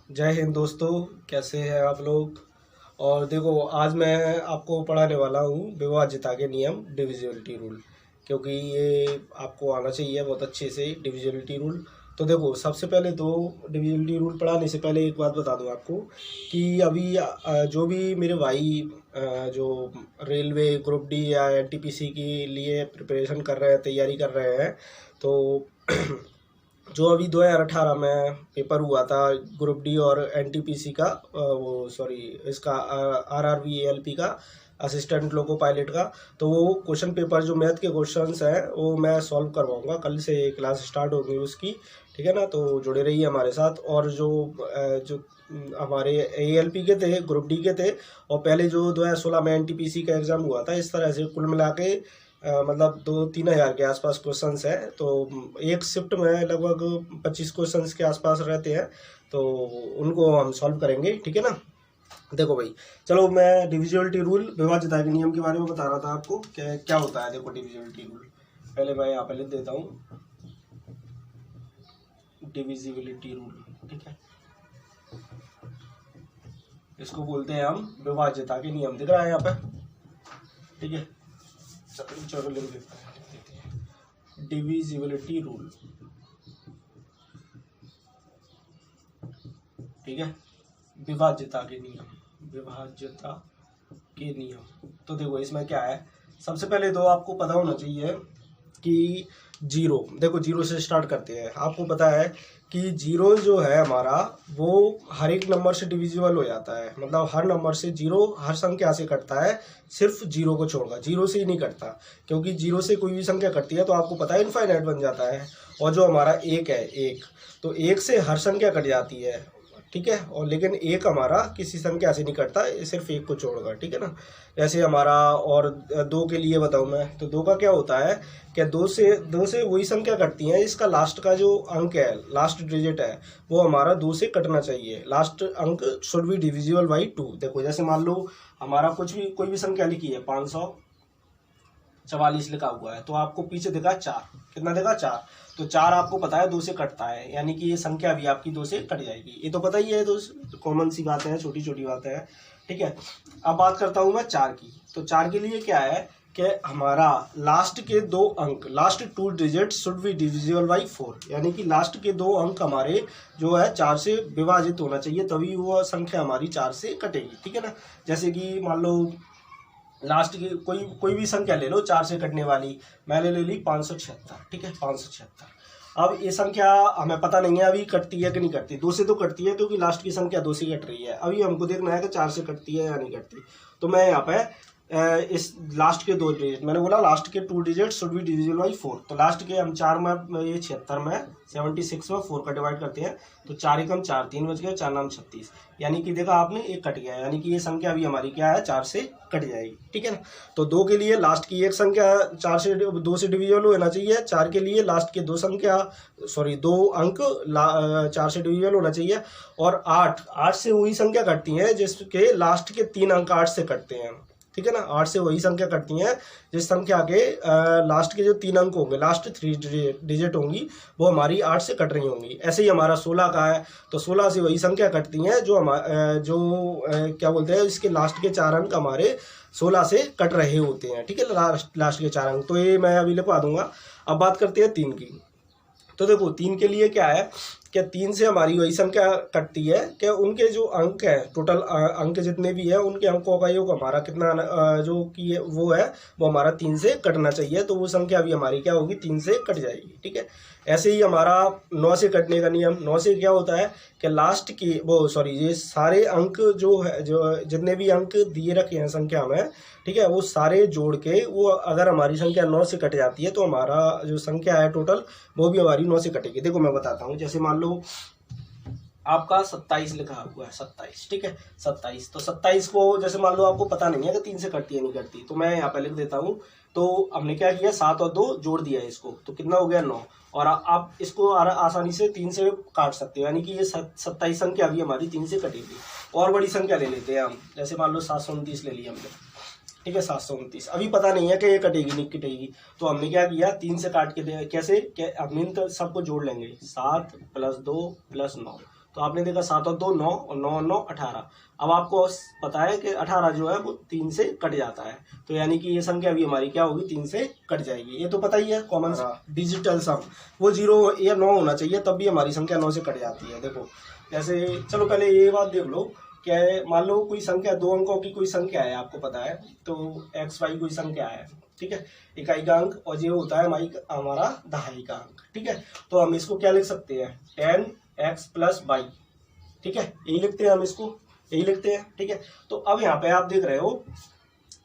जय हिंद दोस्तों, कैसे हैं आप लोग। और देखो, आज मैं आपको पढ़ाने वाला हूँ विभाज्यता के नियम, डिविजिबिलिटी रूल। क्योंकि ये आपको आना चाहिए बहुत अच्छे से, डिविजिबिलिटी रूल। तो देखो, सबसे पहले तो डिविजिबिलिटी रूल पढ़ाने से पहले एक बात बता दूं आपको कि अभी जो भी मेरे भाई जो रेलवे ग्रुप डी या एनटीपीसी के लिए प्रिपरेशन कर रहे हैं, तैयारी कर रहे हैं, तो जो अभी 2018 में पेपर हुआ था ग्रुप डी और एनटीपीसी का, वो सॉरी इसका आरआरबी एएलपी का, असिस्टेंट लोको पायलट का। तो वो क्वेश्चन पेपर जो मैथ के क्वेश्चंस हैं वो मैं सॉल्व करवाऊंगा, कल से क्लास स्टार्ट होगी उसकी। ठीक है ना, तो जुड़े रहिए हमारे साथ। और जो हमारे एएलपी के थे, ग्रुप डी के थे, और पहले जो 2016 में एनटीपीसी का एग्ज़ाम हुआ था, इस तरह से कुल मिला के मतलब 2-3 हज़ार के आसपास क्वेश्चंस हैं। तो एक शिफ्ट में लगभग 25 क्वेश्चंस के आसपास रहते हैं, तो उनको हम सॉल्व करेंगे। ठीक है ना। देखो भाई, चलो मैं डिविजिबिलिटी रूल, विभाज्यता के नियम के बारे में बता रहा था आपको क्या होता है। देखो, डिविजिबिलिटी रूल पहले मैं यहाँ पे लिख देता हूँ, डिविजिबिलिटी रूल। ठीक है, इसको बोलते हैं हम विभाज्यता के नियम। दिख रहा है यहाँ पे? ठीक है, चलो लिख देते हैं डिविजिबिलिटी रूल। ठीक है, विभाज्यता के नियम, विभाज्यता के नियम। तो देखो, इसमें क्या है, सबसे पहले तो आपको पता होना चाहिए कि जीरो, देखो जीरो से स्टार्ट करते हैं। आपको पता है कि जीरो जो है हमारा, वो हर एक नंबर से डिविजिबल हो जाता है। मतलब हर नंबर से जीरो, हर संख्या से कटता है, सिर्फ जीरो को छोड़कर। जीरो से ही नहीं कटता, क्योंकि जीरो से कोई भी संख्या कटती है तो आपको पता है इनफाइनाइट बन जाता है। और जो हमारा एक है, एक, तो एक से हर संख्या कट जाती है। ठीक है, और लेकिन एक हमारा किसी संख्या से नहीं कटता, सिर्फ एक को छोड़कर। ठीक है ना। जैसे हमारा, और दो के लिए बताऊं मैं, तो दो का क्या होता है कि दो से वही संख्या कटती है, इसका लास्ट का जो अंक है, लास्ट डिजिट है, वो हमारा दो से कटना चाहिए। लास्ट अंक शुड बी डिविजिबल बाई 2। देखो, जैसे मान लो हमारा कोई भी संख्या लिखी है, 544 लिखा हुआ है, तो आपको पीछे दिखा 4, कितना दिखा 4, तो 4 आपको पता है 2 से कटता है, यानी कि ये संख्या भी आपकी 2 से कट जाएगी। ये तो पता ही है, तो कॉमन सी बातें हैं, छोटी छोटी बातें हैं। ठीक है, अब बात करता हूँ मैं 4 की। तो 4 के लिए क्या है कि हमारा लास्ट के दो अंक, last 2 digit should be divisible by 4, यानी कि लास्ट के दो अंक हमारे जो है 4 से विभाजित होना चाहिए, तभी वो संख्या हमारी 4 से कटेगी। ठीक है ना। जैसे कि मान लो लास्ट की कोई भी संख्या ले लो 4 से कटने वाली, मैंने ले ली 576। ठीक है, 576। अब ये संख्या हमें पता नहीं है अभी कटती है कि नहीं कटती। 2 से तो कटती है, क्योंकि लास्ट की संख्या 2 से कट रही है। अभी हमको देखना है कि 4 से कटती है या नहीं कटती। तो मैं यहाँ पे इस लास्ट के 2 डिजिट, मैंने बोला लास्ट के 2 digit should be divisible by 4, तो लास्ट के हम 4 में, ये 76 में, 76 में 4 का डिवाइड करते हैं, तो 4 एकम 4, 3 बच गए, 4 नाम 36, यानी कि देखा आपने, एक कट गया, यानी कि ये संख्या भी हमारी क्या है, 4 से कट जाएगी। ठीक है ना। तो 2 के लिए लास्ट की एक संख्या 2 से डिविजिबल होना चाहिए। 4 के लिए लास्ट के 2 अंक 4 से डिविजिबल होना चाहिए। और 8 से वही संख्या कटती है जिसके लास्ट के 3 अंक 8 से कटते हैं। ठीक है ना, 8 से वही संख्या कटती हैं जिस संख्या के लास्ट के जो 3 अंक होंगे, लास्ट 3 डिजिट होंगी, वो हमारी 8 से कट रही होंगी। ऐसे ही हमारा 16 का है, तो 16 से वही संख्या कटती हैं जो क्या बोलते हैं, इसके लास्ट के 4 अंक हमारे 16 से कट रहे होते हैं। ठीक है, लास्ट के 4 अंक, तो ये मैं अभी लिखवा दूंगा। अब बात करते हैं 3 की। तो देखो, 3 के लिए क्या है कि 3 से हमारी वही संख्या कटती है कि उनके जो अंक है, टोटल अंक जितने भी है, उनके अंकों का योग हमारा कितना जो कि वो है, वो हमारा 3 से कटना चाहिए, तो वो संख्या भी हमारी क्या होगी, 3 से कट जाएगी। ठीक है, ऐसे ही हमारा 9 से कटने का नियम। 9 से क्या होता है कि लास्ट की ये सारे अंक जो है, जो जितने भी अंक दिए रखे हैं संख्या में, ठीक है, वो सारे जोड़ के, वो अगर हमारी संख्या 9 से कट जाती है, तो हमारा जो संख्या है टोटल, वो भी हमारी 9 से कटेगी। देखो मैं बताता हूँ, जैसे मान लो आपका 27 लिखा हुआ है, 27। ठीक है, 27, तो 27 को जैसे मान लो आपको पता नहीं है कि 3 से कटती है नहीं कटती, तो मैं यहाँ पे लिख देता हूँ। तो हमने क्या किया, 7 और 2 जोड़ दिया है इसको, तो कितना हो गया, 9। और आप इसको आसानी से 3 से काट सकते हो, यानी कि ये 27 संख्या भी हमारी 3 से कटेगी। और बड़ी संख्या ले लेते हैं हम, जैसे मान लो 729 ले लिया हमने। ठीक है, 729, अभी पता नहीं है कि ये कटेगी नहीं कटेगी, तो हमने क्या किया, 3 से काट के कैसे, हमने तो सबको जोड़ लेंगे, 7 + 2 + 9, तो आपने देखा 7 और 2 9 और 9 और 9 18। अब आपको पता है कि 18 जो है वो 3 से कट जाता है, तो यानी कि ये संख्या भी हमारी क्या होगी, 3 से कट जाएगी। ये तो पता ही है कॉमन डिजिटल सम, वो 0 या 9 होना चाहिए तब भी हमारी संख्या 9 से कट जाती है। देखो जैसे चलो पहले ये बात देख लो, क्या है, मान लो कोई संख्या 2 अंकों की कोई संख्या है, आपको पता है, तो XY कोई संख्या है, ठीक है, इकाई का अंक, और ये होता है हमारा दहाई का अंक, ठीक है। तो हम इसको क्या लिख सकते हैं, 10x + y, ठीक है, यही लिखते हैं हम इसको, यही लिखते हैं, ठीक है। तो अब यहाँ पे आप देख रहे हो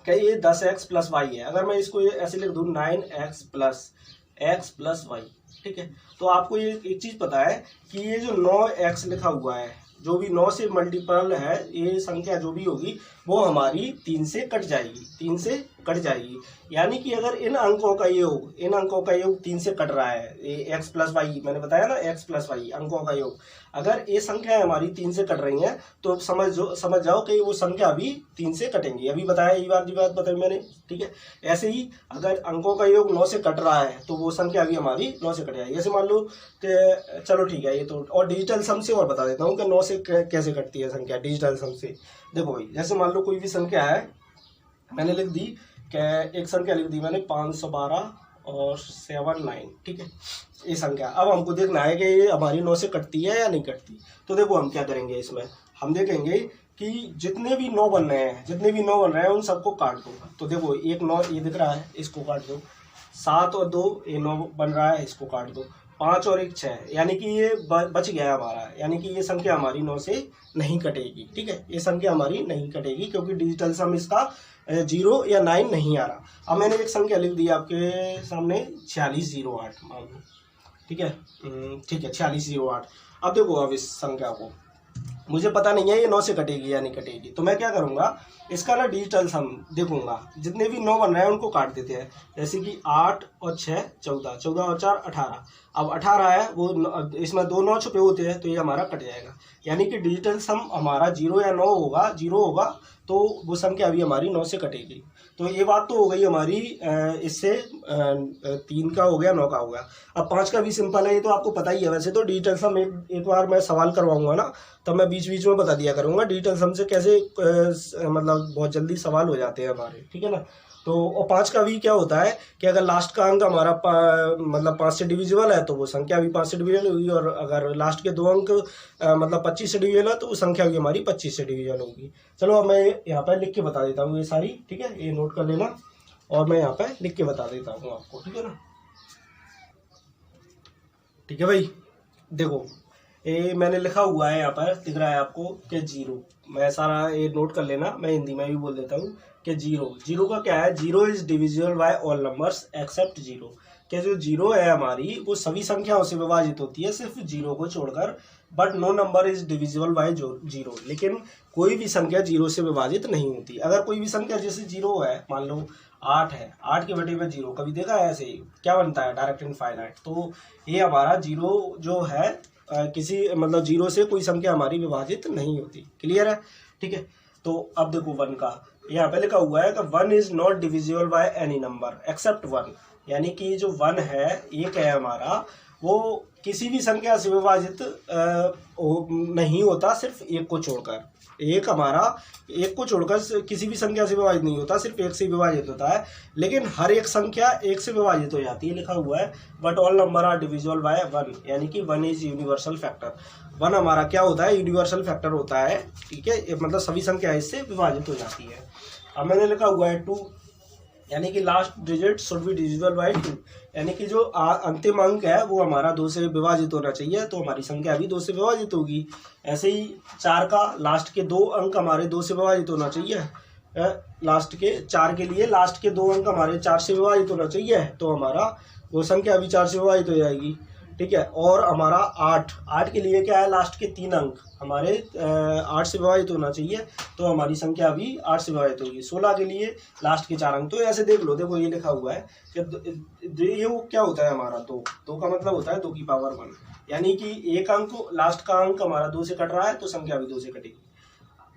कि ये 10x + y है। अगर मैं इसको ऐसे लिख दूँ 9x + x + y, ठीक है, तो आपको ये एक चीज पता है कि ये जो 9x लिखा हुआ है, जो भी 9 से मल्टीपल है, ये संख्या जो भी होगी वो हमारी 3 से कट जाएगी, 3 से कट जाएगी। यानी कि अगर इन अंकों का योग 3 से कट रहा है, ये x + y, मैंने बताया ना, x + y अंकों का योग, अगर ये संख्या हमारी 3 से कट रही हैं तो समझ जाओ कि वो संख्या भी 3 से कटेंगी। अभी बताया, ये बात बताई मैंने, ठीक है। ऐसे ही अगर अंकों का योग 9 से कट रहा है तो वो संख्या भी हमारी 9 से कट जाएगी। जैसे मान लो कि चलो ठीक है, ये तो, और डिजिटल सम से और बता देता हूँ कि 9 से कैसे कटती है संख्या डिजिटल सम से। देखो भाई, जैसे मान लो कोई भी संख्या है, मैंने लिख दी कि एक संख्या लिख दी मैंने 512 और 79, ठीक है, ये संख्या। अब हमको देखना है कि ये हमारी 9 से कटती है या नहीं कटती। तो देखो हम क्या करेंगे, इसमें हम देखेंगे कि जितने भी 9 बन रहे हैं उन सबको काट दो। तो देखो एक 9 ये दिख रहा है, इसको काट दो। 7 और 2 ये 9 बन रहा है, इसको काट दो। 5 और 1 6, यानी कि ये बच गया हमारा, यानी कि ये संख्या हमारी 9 से नहीं कटेगी, ठीक है, ये संख्या हमारी नहीं कटेगी क्योंकि डिजिटल सम इसका 0 या 9 नहीं आ रहा। अब मैंने एक संख्या लिख दी आपके सामने 4608 मान लो, ठीक है, 4608। अब देखो, अब इस संख्या को मुझे पता नहीं है ये 9 से कटेगी या नहीं कटेगी, तो मैं क्या करूंगा, इसका ना डिजिटल सम देखूंगा, जितने भी 9 बन रहे हैं उनको काट देते हैं। जैसे कि 8 और 6 14, 14 और 4 18। अब 18 है, वो इसमें 2 9 छुपे होते हैं, तो ये हमारा कट जाएगा। यानी कि डिजिटल सम हमारा 0 या 9 होगा, 0 होगा तो वो संख्या भी हमारी 9 से कटेगी। तो ये बात तो हो गई हमारी, इससे 3 का हो गया, 9 का हो गया। अब 5 का भी सिंपल है, ये तो आपको पता ही है। वैसे तो डिजिटल सम एक बार मैं सवाल करवाऊंगा ना, तब मैं बीच बीच में बता दिया करूंगा डिजिटल सम से कैसे मतलब बहुत जल्दी सवाल हो जाते हैं हमारे, ठीक है ना। तो और 5 का भी क्या होता है कि अगर लास्ट का अंक हमारा मतलब 5 से डिविजिबल है तो वो संख्या भी 5 से डिविजिबल होगी, और अगर लास्ट के 2 अंक मतलब 25 से डिविजिबल है तो वो संख्या भी हमारी 25 से डिविजिबल होगी। चलो अब मैं यहाँ पर लिख के बता देता हूँ ये सारी, ठीक है, ये नोट कर लेना, और मैं यहाँ पर लिख के बता देता हूँ आपको, ठीक है ना। ठीक है भाई, देखो ये मैंने लिखा हुआ है, यहाँ पर दिख रहा है आपको कि 0, मैं सारा ये नोट कर लेना, मैं हिंदी में भी बोल देता हूँ कि 0 का क्या है, 0 is divisible bye all numbers accept 0। कि जो 0 है हमारी वो सभी संख्याओं से विभाजित होती है सिर्फ 0 को छोड़कर, but no number is divisible by 0। लेकिन कोई भी संख्या 0 से विभाजित नहीं होती। अगर कोई भी संख्या जैसे 0 है, मान लो 8 है, 8 के बटे में 0 कभी देखा है ऐसे ही, क्या बनता है, डायरेक्ट इनफाइनाइट। तो ये हमारा 0 जो है किसी मतलब 0 से कोई संख्या हमारी विभाजित नहीं होती। क्लियर है, ठीक है। तो अब देखो 1 का यहाँ पे लिखा हुआ है कि 1 is not divisible by any number except 1। यानी कि जो 1 है, 1 है हमारा, वो किसी भी संख्या से विभाजित नहीं होता, सिर्फ 1 को छोड़कर। 1 हमारा 1 को छोड़कर किसी भी संख्या से विभाजित नहीं होता, सिर्फ 1 से विभाजित होता है। लेकिन हर एक संख्या 1 से विभाजित हो जाती है, लिखा हुआ है but all number are divisible by 1। यानी कि 1 इज यूनिवर्सल फैक्टर। 1 हमारा क्या होता है, यूनिवर्सल फैक्टर होता है, ठीक है, मतलब सभी संख्या इससे विभाजित हो जाती है। अब मैंने लिखा हुआ है 2, यानी कि last digit should be divisible bye 2। यानी कि जो अंतिम अंक है वो हमारा 2 से विभाजित होना चाहिए, तो हमारी संख्या भी 2 से विभाजित होगी। ऐसे ही 4 का लास्ट के 2 अंक हमारे 2 से विभाजित होना चाहिए। लास्ट के 4 के लिए लास्ट के 2 अंक हमारे 4 से विभाजित होना चाहिए, तो हमारा वो संख्या भी 4 से विभाजित हो जाएगी, ठीक है। और हमारा 8 के लिए क्या है, लास्ट के 3 अंक हमारे 8 से विभाजित होना चाहिए, तो हमारी संख्या भी 8 से विभाजित होगी। 16 के लिए लास्ट के 4 अंक। तो ऐसे देख लो, देखो ये लिखा हुआ है कि ये वो क्या होता है हमारा 2 का मतलब होता है 2 की पावर 1। यानी कि एक अंक लास्ट का अंक हमारा 2 से कट रहा है तो संख्या भी 2 से कटेगी।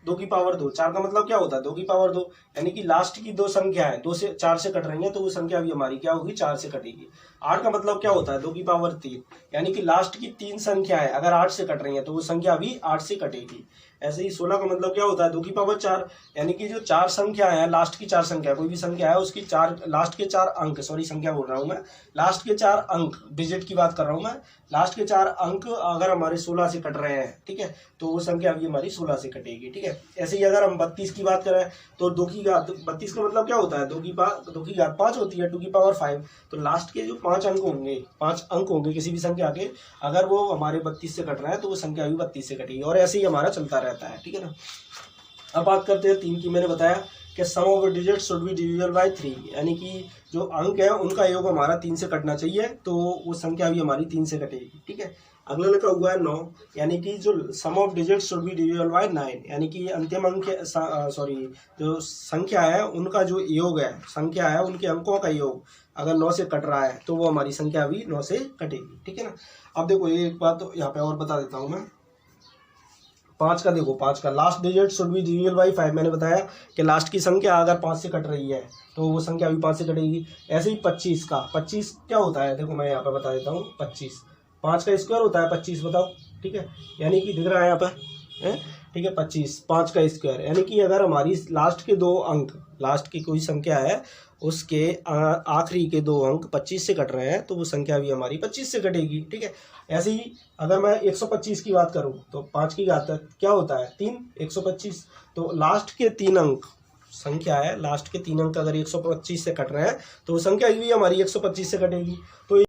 2 की पावर 2, 4 का मतलब क्या होता है 2 की पावर 2। यानी कि लास्ट की 2 संख्या है 2 से 4 से कट रही है, तो वो संख्या भी हमारी क्या होगी, 4 से कटेगी। 8 का मतलब क्या होता है 2 की पावर 3, यानी कि लास्ट की 3 संख्याएं अगर 8 से कट रही हैं तो वो संख्या भी 8 से कटेगी। ऐसे ही 16 का मतलब क्या होता है 2 की पावर 4, यानी कि जो 4 संख्या है, लास्ट की 4 संख्या, कोई भी संख्या है उसकी 4 लास्ट के 4 अंक, सॉरी संख्या बोल रहा हूँ मैं, लास्ट के 4 अंक, डिजिट की बात कर रहा हूँ मैं, लास्ट के 4 अंक अगर हमारे 16 से कट रहे हैं, ठीक है, तो वो संख्या भी हमारी 16 से कटेगी। ठीक है, ऐसे ही अगर हम 32 की बात करें तो 2 की घात 32 का मतलब क्या होता है 2 की घात 5 होती है, 2 की पावर 5, तो लास्ट के जो 5 अंक होंगे, 5 अंक होंगे किसी भी संख्या के, अगर वो हमारे 32 से कट रहे हैं तो वो संख्या भी 32 से कटेगी, और ऐसे ही हमारा चलता रहता है। ठीक है ना। अब बात करते हैं 3 की। मैंने बताया कि sum of digit should be divisible by 3, यानी कि जो अंक है उनका योग हमारा 3 से कटना चाहिए, तो वो संख्या भी हमारी 3 से कटेगी। ठीक है, अगला लिखा हुआ है 9, यानी कि जो sum of digit should be divisible by 9, यानी कि अंतिम अंक सॉरी जो संख्या है उनका जो योग है, संख्या है उनके अंकों का योग अगर 9 से कट रहा है तो वो हमारी संख्या भी 9 से कटेगी। ठीक है ना। अब देखो एक बात तो यहाँ पे और बता देता हूँ मैं, 5 का देखो, 5 का last digit should be divisible bye 5, मैंने बताया कि लास्ट की संख्या अगर 5 से कट रही है तो वो संख्या भी 5 से कटेगी। ऐसे ही 25 का, 25 क्या होता है देखो मैं यहाँ पे बता देता हूँ, 25 5 का स्क्वायर होता है 25, बताओ। ठीक है, यानी कि दिख रहा है यहाँ पर, ठीक है, 25 5 का स्क्वायर, यानी कि अगर हमारी लास्ट के 2 अंक, लास्ट की कोई संख्या है उसके आखिरी के 2 अंक 25 से कट रहे हैं तो वो संख्या भी हमारी 25 से कटेगी। ठीक है, ऐसे ही अगर मैं 125 की बात करूं तो 5 की घात क्या होता है 3, 125, तो लास्ट के 3 अंक संख्या है, लास्ट के 3 अंक अगर 125 से कट रहे हैं तो वो संख्या भी हमारी 125 से कटेगी। तो